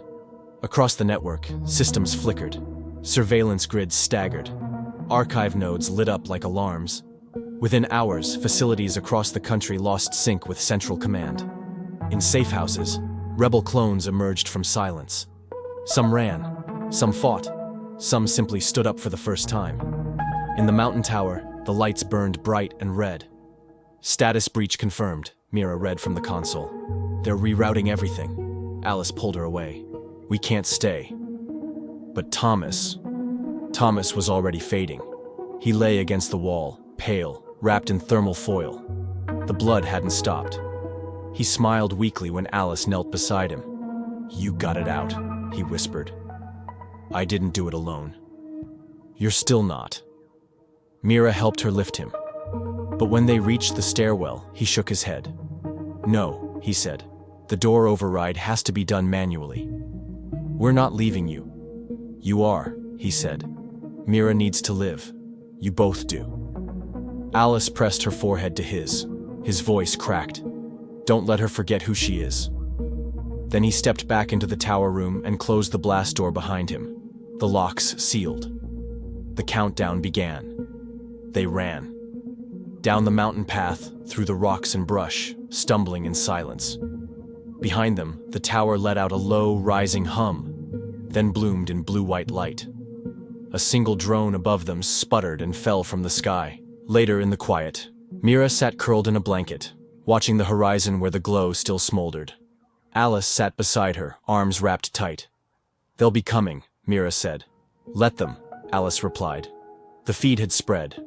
Across the network, systems flickered. Surveillance grids staggered. Archive nodes lit up like alarms. Within hours, facilities across the country lost sync with Central Command. In safe houses, rebel clones emerged from silence. Some ran, some fought, some simply stood up for the first time. In the mountain tower, the lights burned bright and red. "Status breach confirmed," Mira read from the console. "They're rerouting everything." Alice pulled her away. "We can't stay." But Thomas was already fading. He lay against the wall, pale, wrapped in thermal foil. The blood hadn't stopped. He smiled weakly when Alice knelt beside him. "You got it out," he whispered. "I didn't do it alone." "You're still not." Mira helped her lift him. But when they reached the stairwell, he shook his head. "No," he said. "The door override has to be done manually." "We're not leaving you." "You are," he said. "Mira needs to live. You both do." Alice pressed her forehead to his. His voice cracked. "Don't let her forget who she is." Then he stepped back into the tower room and closed the blast door behind him. The locks sealed. The countdown began. They ran. Down the mountain path, through the rocks and brush, stumbling in silence. Behind them, the tower let out a low, rising hum, then bloomed in blue-white light. A single drone above them sputtered and fell from the sky. Later in the quiet, Mira sat curled in a blanket, watching the horizon where the glow still smoldered. Alice sat beside her, arms wrapped tight. "They'll be coming," Mira said. "Let them," Alice replied. The feed had spread.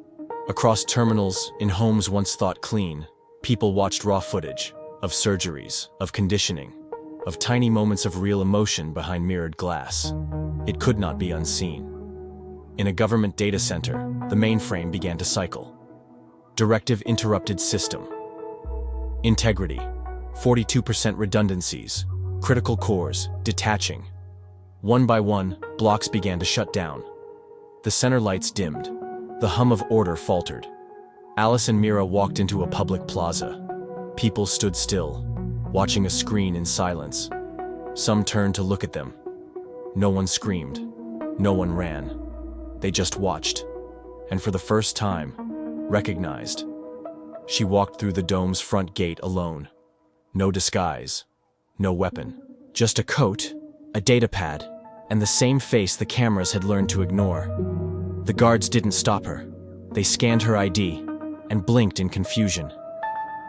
Across terminals, in homes once thought clean, people watched raw footage, of surgeries, of conditioning, of tiny moments of real emotion behind mirrored glass. It could not be unseen. In a government data center, the mainframe began to cycle. Directive interrupted system. Integrity. 42% redundancies. Critical cores, detaching. One by one, blocks began to shut down. The center lights dimmed. The hum of order faltered. Alice and Mira walked into a public plaza. People stood still, watching a screen in silence. Some turned to look at them. No one screamed. No one ran. They just watched, and for the first time, recognized. She walked through the dome's front gate alone. No disguise, no weapon. Just a coat, a datapad, and the same face the cameras had learned to ignore. The guards didn't stop her. They scanned her ID and blinked in confusion,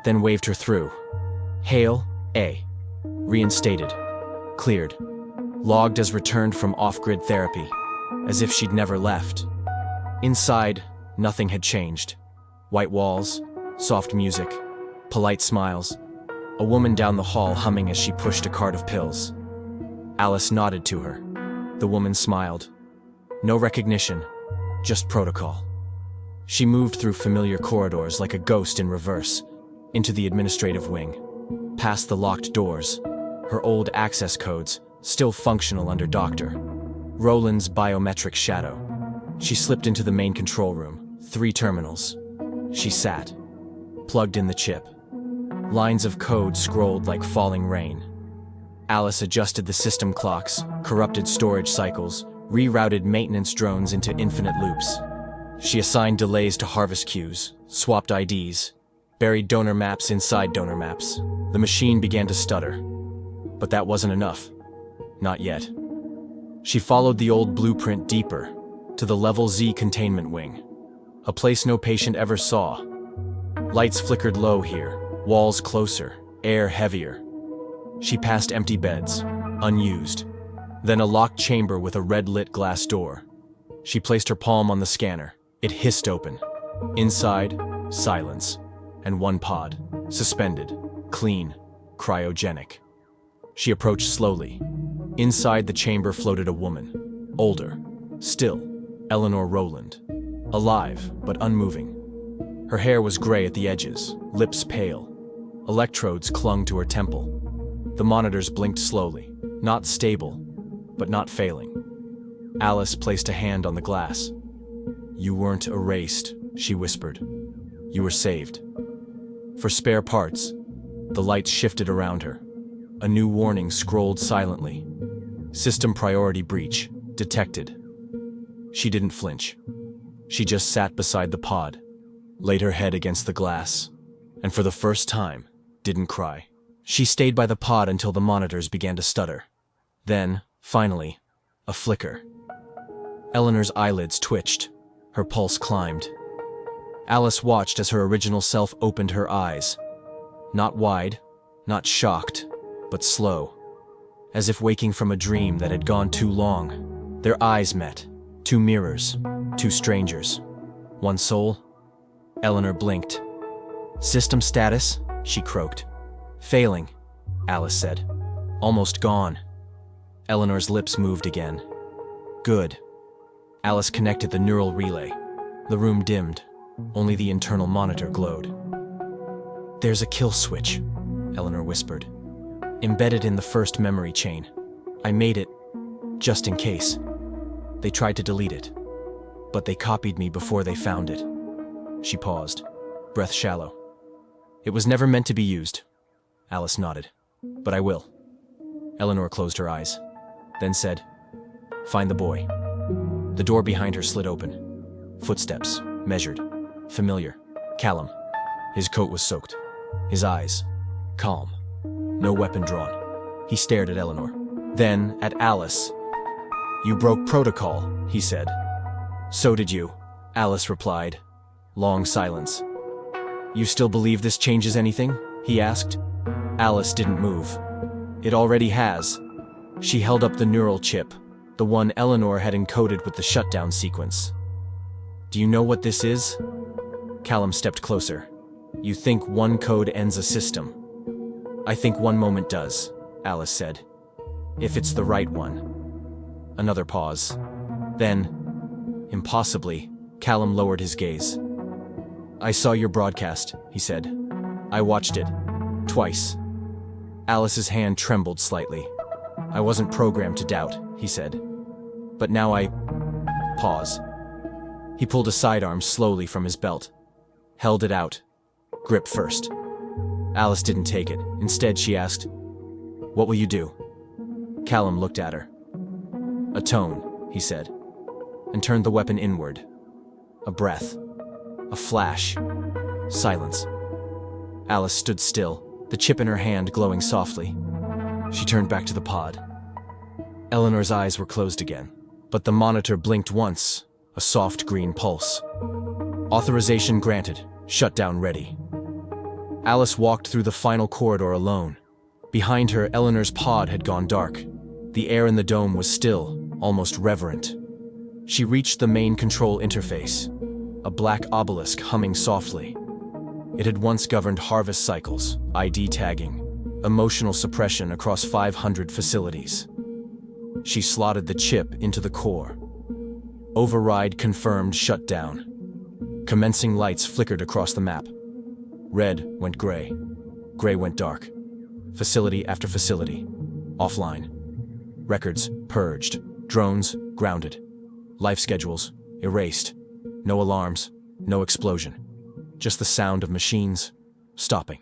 then waved her through. Hail, A. Reinstated. Cleared. Logged as returned from off-grid therapy, as if she'd never left. Inside, nothing had changed. White walls, soft music, polite smiles, a woman down the hall humming as she pushed a cart of pills. Alice nodded to her. The woman smiled. No recognition, just protocol. She moved through familiar corridors like a ghost in reverse, into the administrative wing, past the locked doors, her old access codes still functional under Dr. Roland's biometric shadow. She slipped into the main control room, 3 terminals. She sat, plugged in the chip. Lines of code scrolled like falling rain. Alice adjusted the system clocks, corrupted storage cycles, rerouted maintenance drones into infinite loops. She assigned delays to harvest queues, swapped IDs, buried donor maps inside donor maps. The machine began to stutter. But that wasn't enough. Not yet. She followed the old blueprint deeper, to the Level Z containment wing. A place no patient ever saw. Lights flickered low here, walls closer, air heavier. She passed empty beds, unused. Then a locked chamber with a red-lit glass door. She placed her palm on the scanner. It hissed open. Inside, silence. And one pod, suspended, clean, cryogenic. She approached slowly. Inside the chamber floated a woman. Older. Still. Eleanor Roland. Alive, but unmoving. Her hair was gray at the edges, lips pale. Electrodes clung to her temple. The monitors blinked slowly. Not stable, but not failing. Alice placed a hand on the glass. "You weren't erased," she whispered. "You were saved." For spare parts, the lights shifted around her. A new warning scrolled silently. System priority breach, detected. She didn't flinch. She just sat beside the pod, laid her head against the glass, and for the first time, didn't cry. She stayed by the pod until the monitors began to stutter. Then, finally, a flicker. Eleanor's eyelids twitched. Her pulse climbed. Alice watched as her original self opened her eyes. Not wide, not shocked, but slow. As if waking from a dream that had gone too long. Their eyes met. 2 mirrors. 2 strangers. 1 soul. Eleanor blinked. "System status?" she croaked. "Failing," Alice said. "Almost gone." Eleanor's lips moved again. "Good." Alice connected the neural relay. The room dimmed. Only the internal monitor glowed. "There's a kill switch," Eleanor whispered. "Embedded in the first memory chain. I made it, just in case. They tried to delete it, but they copied me before they found it." She paused, breath shallow. "It was never meant to be used." Alice nodded. "But I will." Eleanor closed her eyes, then said, "Find the boy." The door behind her slid open. Footsteps, measured, familiar. Callum. His coat was soaked. His eyes, calm. No weapon drawn. He stared at Eleanor. Then at Alice. "You broke protocol," he said. "So did you," Alice replied. Long silence. "You still believe this changes anything?" he asked. Alice didn't move. "It already has." She held up the neural chip, the one Eleanor had encoded with the shutdown sequence. "Do you know what this is?" Callum stepped closer. "You think one code ends a system. I think one moment does," Alice said. "If it's the right one." Another pause. Then, impossibly, Callum lowered his gaze. "I saw your broadcast," he said. "I watched it. Twice." Alice's hand trembled slightly. "I wasn't programmed to doubt," he said. "But now I..." Pause. He pulled a sidearm slowly from his belt. Held it out. "Grip first." Alice didn't take it. Instead, she asked, "What will you do?" Callum looked at her. "A tone," he said, and turned the weapon inward. A breath. A flash. Silence. Alice stood still, the chip in her hand glowing softly. She turned back to the pod. Eleanor's eyes were closed again, but the monitor blinked once, a soft green pulse. "Authorization granted. Shutdown ready." Alice walked through the final corridor alone. Behind her, Eleanor's pod had gone dark. The air in the dome was still, almost reverent. She reached the main control interface, a black obelisk humming softly. It had once governed harvest cycles, ID tagging, emotional suppression across 500 facilities. She slotted the chip into the core. Override confirmed shutdown. Commencing lights flickered across the map. Red went gray. Gray went dark. Facility after facility. Offline. Records purged. Drones grounded. Life schedules erased. No alarms, no explosion. Just the sound of machines stopping.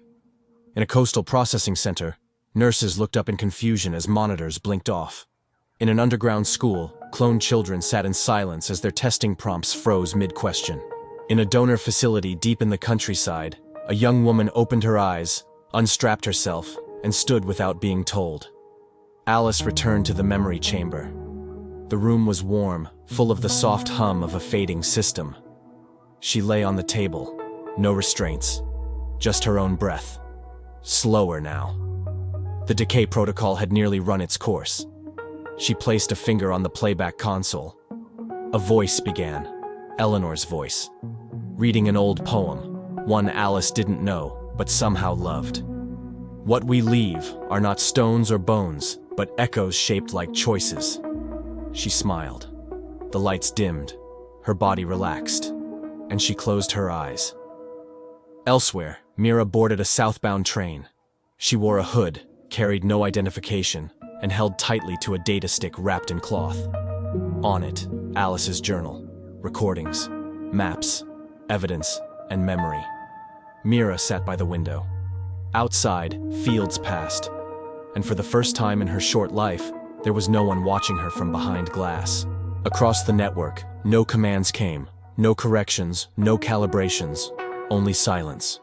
In a coastal processing center, nurses looked up in confusion as monitors blinked off. In an underground school, cloned children sat in silence as their testing prompts froze mid-question. In a donor facility deep in the countryside, a young woman opened her eyes, unstrapped herself, and stood without being told. Alice returned to the memory chamber. The room was warm, full of the soft hum of a fading system. She lay on the table, no restraints, just her own breath. Slower now. The decay protocol had nearly run its course. She placed a finger on the playback console. A voice began, Eleanor's voice, reading an old poem, one Alice didn't know, but somehow loved. What we leave are not stones or bones, but echoes shaped like choices. She smiled. The lights dimmed, her body relaxed, and she closed her eyes. Elsewhere, Mira boarded a southbound train. She wore a hood, carried no identification, and held tightly to a data stick wrapped in cloth. On it, Alice's journal, recordings, maps, evidence, and memory. Mira sat by the window. Outside, fields passed, and for the first time in her short life, there was no one watching her from behind glass. Across the network, no commands came, no corrections, no calibrations, only silence.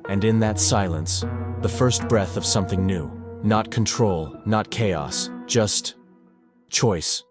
And in that silence, the first breath of something new. Not control, not chaos, just choice.